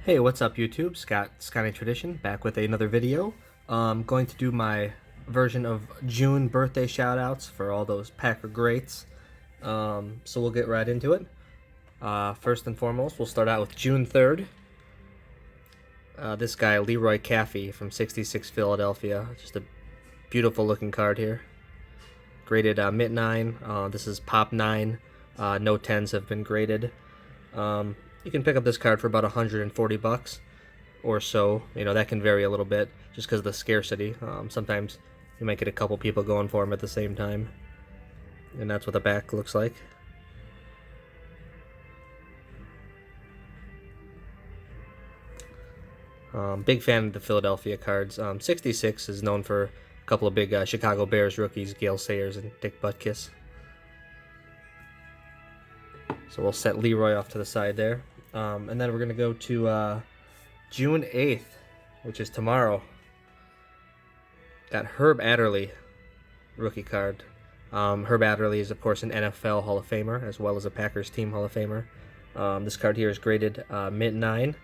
Hey, what's up YouTube? Scotty Tradition back with another video. I'm going to do my version of June birthday shoutouts for all those Packer greats. So we'll get right into it. First and foremost, we'll start out with June 3rd. This guy, Leroy Caffey from 66 Philadelphia. Just a beautiful looking card here. Graded Mint 9. This is Pop 9. No 10s have been graded. You can pick up this card for about 140 bucks or so. You know, that can vary a little bit just because of the scarcity. Sometimes you might get a couple people going for them at the same time. And that's what the back looks like. Big fan of the Philadelphia cards. 66 is known for a couple of big Chicago Bears rookies, Gale Sayers and Dick Butkus. So we'll set Leroy off to the side there. And then we're going to go to June 8th, which is tomorrow. Got Herb Adderley rookie card. Herb Adderley is, of course, an NFL Hall of Famer, as well as a Packers team Hall of Famer. This card here is graded Mint 9.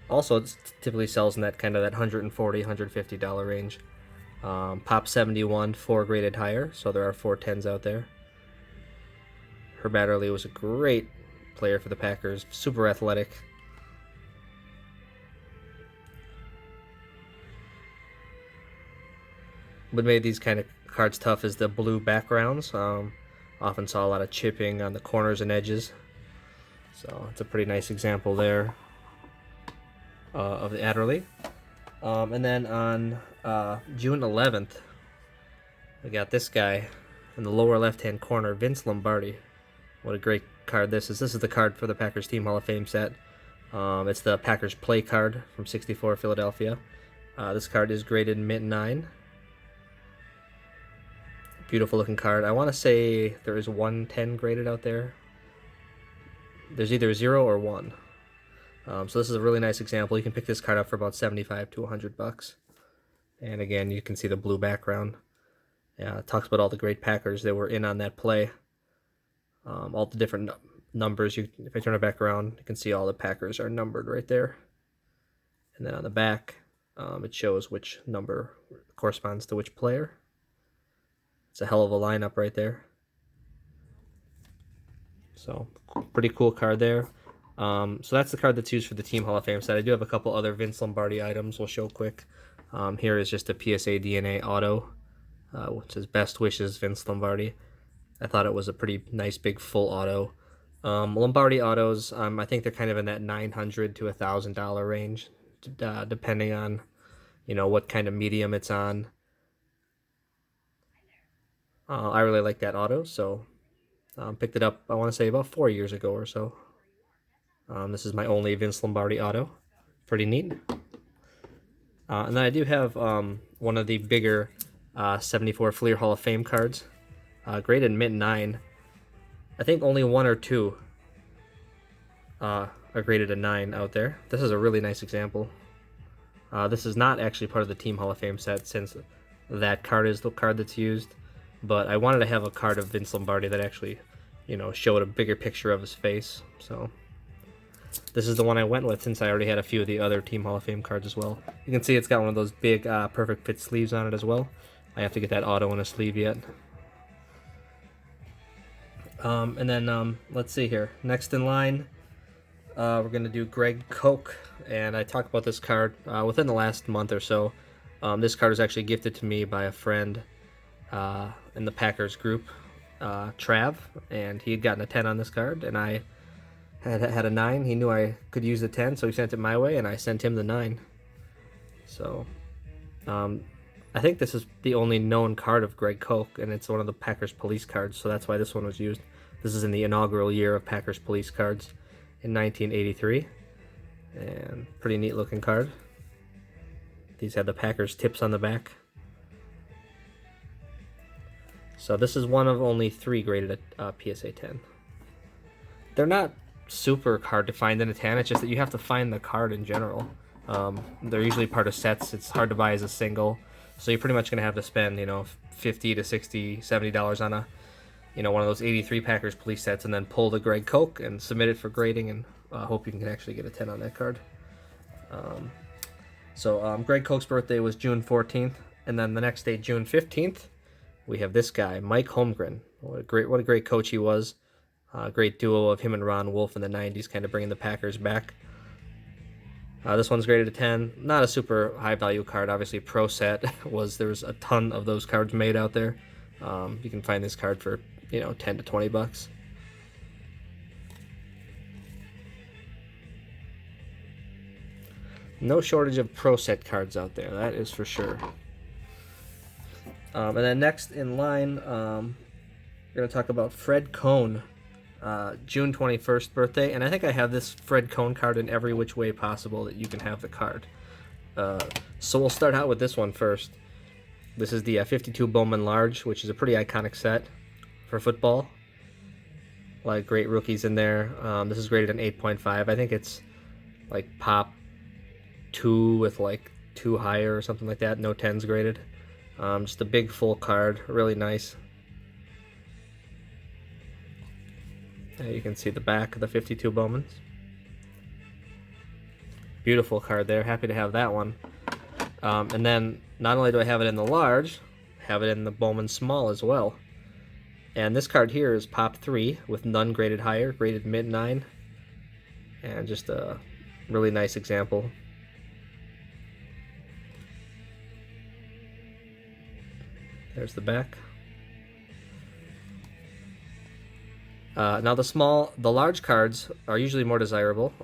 Also, it typically sells in that kind of that $140, $150 range. Pop 71, 4 graded higher, so there are 4 10s out there. Herb Adderley was a great player for the Packers, super athletic. What made these kind of cards tough is the blue backgrounds. Often saw a lot of chipping on the corners and edges. So it's a pretty nice example there of the Adderley. And then on June 11th, we got this guy in the lower left-hand corner, Vince Lombardi. What a great card this is. This is the card for the Packers Team Hall of Fame set. It's the Packers Play card from 64 Philadelphia. This card is graded Mint 9. Beautiful looking card. I want to say there is 110 graded out there. There's either 0 or 1. So this is a really nice example. You can pick this card up for about 75 to 100 bucks. And again, you can see the blue background. Yeah, it talks about all the great Packers that were in on that play. All the different numbers. If I turn it back around, you can see all the Packers are numbered right there. And then on the back, it shows which number corresponds to which player. It's a hell of a lineup right there. So, pretty cool card there. So that's the card that's used for the Team Hall of Fame set. I do have a couple other Vince Lombardi items we'll show quick. Here is just a PSA DNA Auto, which is Best Wishes Vince Lombardi. I thought it was a pretty nice big full auto. Lombardi autos, I think they're kind of in that $900 to $1,000 range, depending on, you know, what kind of medium it's on. I really like that auto, so picked it up, I want to say, about 4 years ago or so. This is my only Vince Lombardi auto. Pretty neat. And then I do have one of the bigger 74 Fleer Hall of Fame cards. Graded Mint 9. I think only 1 or 2 are graded a 9 out there. This is a really nice example. This is not actually part of the Team Hall of Fame set, since that card is the card that's used. But I wanted to have a card of Vince Lombardi that actually, you know, showed a bigger picture of his face. So this is the one I went with, since I already had a few of the other Team Hall of Fame cards as well. You can see it's got one of those big perfect fit sleeves on it as well. I have to get that auto in a sleeve yet. And then let's see here. Next in line, we're going to do Greg Koch. And I talked about this card within the last month or so. This card was actually gifted to me by a friend in the Packers group, Trav. And he had gotten a 10 on this card, and I had a 9. He knew I could use the 10, so he sent it my way, and I sent him the 9. So I think this is the only known card of Greg Koch, and it's one of the Packers police cards, so that's why this one was used. This is in the inaugural year of Packers police cards in 1983, and pretty neat looking card. These have the Packers tips on the back. So this is one of only 3 graded at PSA 10. They're not super hard to find in a 10, it's just that you have to find the card in general. They're usually part of sets. It's hard to buy as a single. So you're pretty much going to have to spend, you know, $50 to $60, $70 on a, you know, one of those 83 Packers police sets, and then pull the Greg Koch and submit it for grading, and hope you can actually get a 10 on that card. Greg Koch's birthday was June 14th, and then the next day, June 15th, we have this guy, Mike Holmgren. What a great coach he was. Great duo of him and Ron Wolf in the 90s, kind of bringing the Packers back. This one's graded a 10. Not a super high value card. Obviously, Pro Set there's a ton of those cards made out there. You can find this card for 10 to 20 bucks. No shortage of Pro Set cards out there, that is for sure. And then next in line, we're going to talk about Fred Cohen, June 21st birthday. And I think I have this Fred Cohen card in every which way possible that you can have the card. So we'll start out with this one first. This is the 52 Bowman Large, which is a pretty iconic set for football. A lot of great rookies in there. This is graded an 8.5. I think it's like pop 2 with like 2 higher or something like that. No 10s graded. Just a big full card, really nice. You can see the back of the 52 Bowmans. Beautiful card there, happy to have that one. And then not only do I have it in the large, I have it in the Bowman small as well. And this card here is pop 3 with none graded higher, graded mid 9. And just a really nice example. There's the back. Now the large cards are usually more desirable,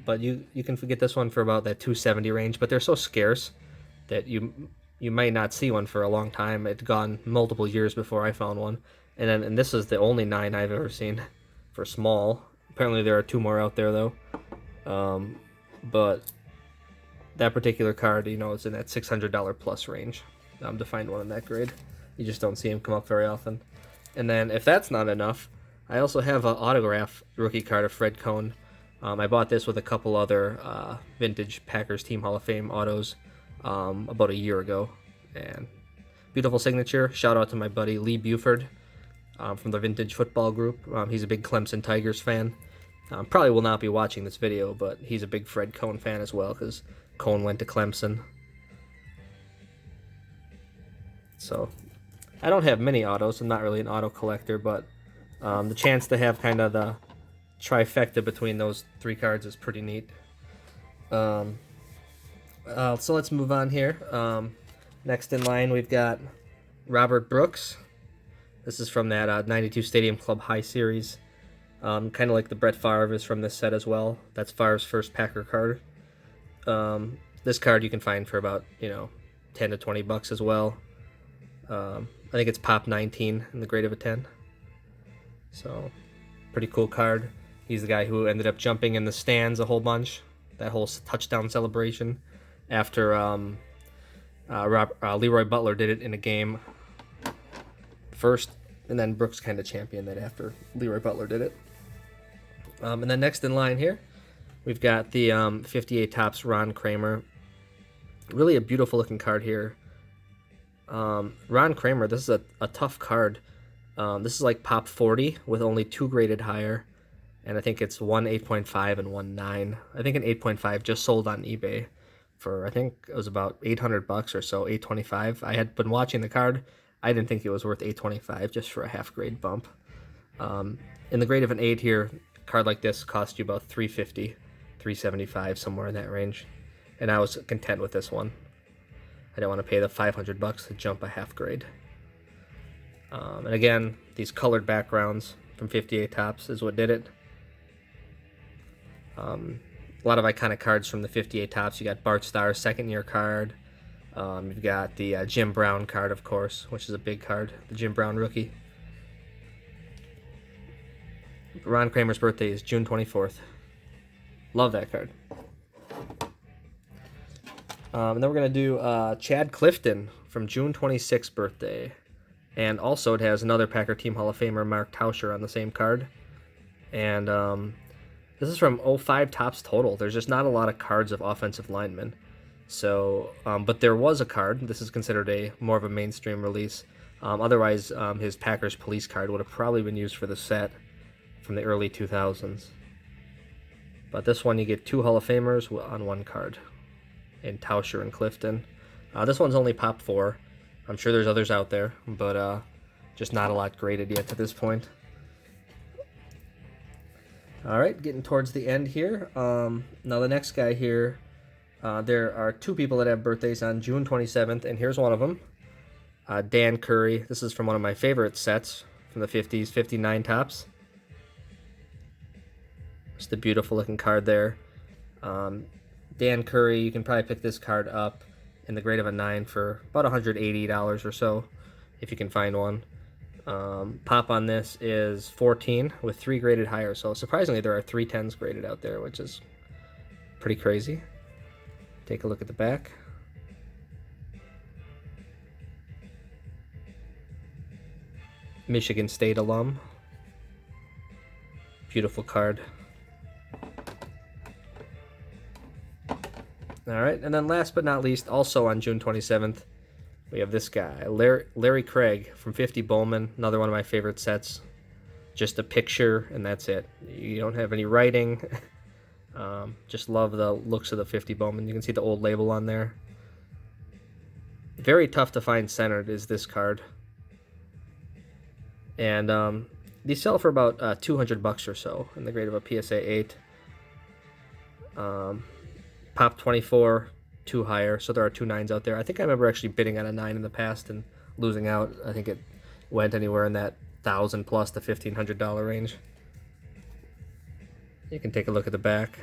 but you can get this one for about that 270 range. But they're so scarce that you might not see one for a long time. It's gone multiple years before I found one, and this is the only 9 I've ever seen for small. Apparently there are 2 more out there though, but that particular card, is in that $600 plus range. To find one in that grade. You just don't see them come up very often. And then if that's not enough, I also have an autograph rookie card of Fred Cohen. I bought this with a couple other vintage Packers Team Hall of Fame autos about a year ago. And beautiful signature. Shout out to my buddy Lee Buford from the Vintage Football Group. He's a big Clemson Tigers fan. Probably will not be watching this video, but he's a big Fred Cohen fan as well because Cohen went to Clemson. So, I don't have many autos. I'm not really an auto collector, but the chance to have kind of the trifecta between those 3 cards is pretty neat. So let's move on here. Next in line, we've got Robert Brooks. This is from that 92 Stadium Club High Series. Kind of like the Brett Favre is from this set as well. That's Favre's first Packer card. This card you can find for about 10 to 20 bucks as well. I think it's pop 19 in the grade of a 10. So, pretty cool card. He's the guy who ended up jumping in the stands a whole bunch. That whole touchdown celebration after Leroy Butler did it in a game first, and then Brooks kind of championed that after Leroy Butler did it. And then next in line here, we've got the 58 Topps Ron Kramer. Really a beautiful looking card here. Ron Kramer, this is a tough card. This is like pop 40 with only 2 graded higher, and I think it's one 8.5 and one 9. I think an 8.5 just sold on eBay for, I think it was about 800 bucks or so, 825. I had been watching the card. I didn't think it was worth 825 just for a half grade bump. In the grade of an 8 here, a card like this cost you about 350, 375, somewhere in that range, and I was content with this one. I didn't want to pay the 500 bucks to jump a half grade. And again, these colored backgrounds from 58 Topps is what did it. A lot of iconic cards from the 58 Topps. You got Bart Starr's second year card. You've got the Jim Brown card, of course, which is a big card. The Jim Brown rookie. Ron Kramer's birthday is June 24th. Love that card. And then we're going to do Chad Clifton from June 26th birthday. And also it has another Packer Team Hall of Famer, Mark Tauscher, on the same card. And this is from 05 Topps Total. There's just not a lot of cards of offensive linemen. So, but there was a card. This is considered more of a mainstream release. Otherwise, his Packers Police card would have probably been used for the set from the early 2000s. But this one you get 2 Hall of Famers on 1 card in Tauscher and Clifton. This one's only pop 4. I'm sure there's others out there, but just not a lot graded yet to this point. All right, getting towards the end here. Now the next guy here, there are 2 people that have birthdays on June 27th, and here's one of them. Dan Curry. This is from one of my favorite sets from the 50s, 59 Topps. Just a beautiful looking card there. Dan Curry, you can probably pick this card up in the grade of a 9 for about $180 or so, if you can find one. Pop on this is 14 with 3 graded higher, so surprisingly there are 3 10s graded out there, which is pretty crazy. Take a look at the back. Michigan State alum. Beautiful card. All right, and then last but not least, also on June 27th, we have this guy, Larry Craig from 50 Bowman, another one of my favorite sets. Just a picture, and that's it. You don't have any writing. Just love the looks of the 50 Bowman. You can see the old label on there. Very tough to find centered is this card. And these sell for about $200 or so in the grade of a PSA 8. Pop 24, 2 higher, so there are 2 9s out there. I think I remember actually bidding on a 9 in the past and losing out. I think it went anywhere in that $1,000 plus to $1,500 range. You can take a look at the back.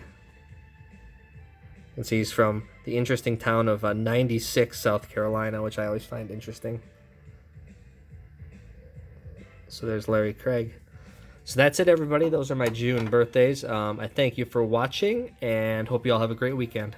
You can see he's from the interesting town of 96, South Carolina, which I always find interesting. So there's Larry Craig. So that's it, everybody. Those are my June birthdays. I thank you for watching and hope you all have a great weekend.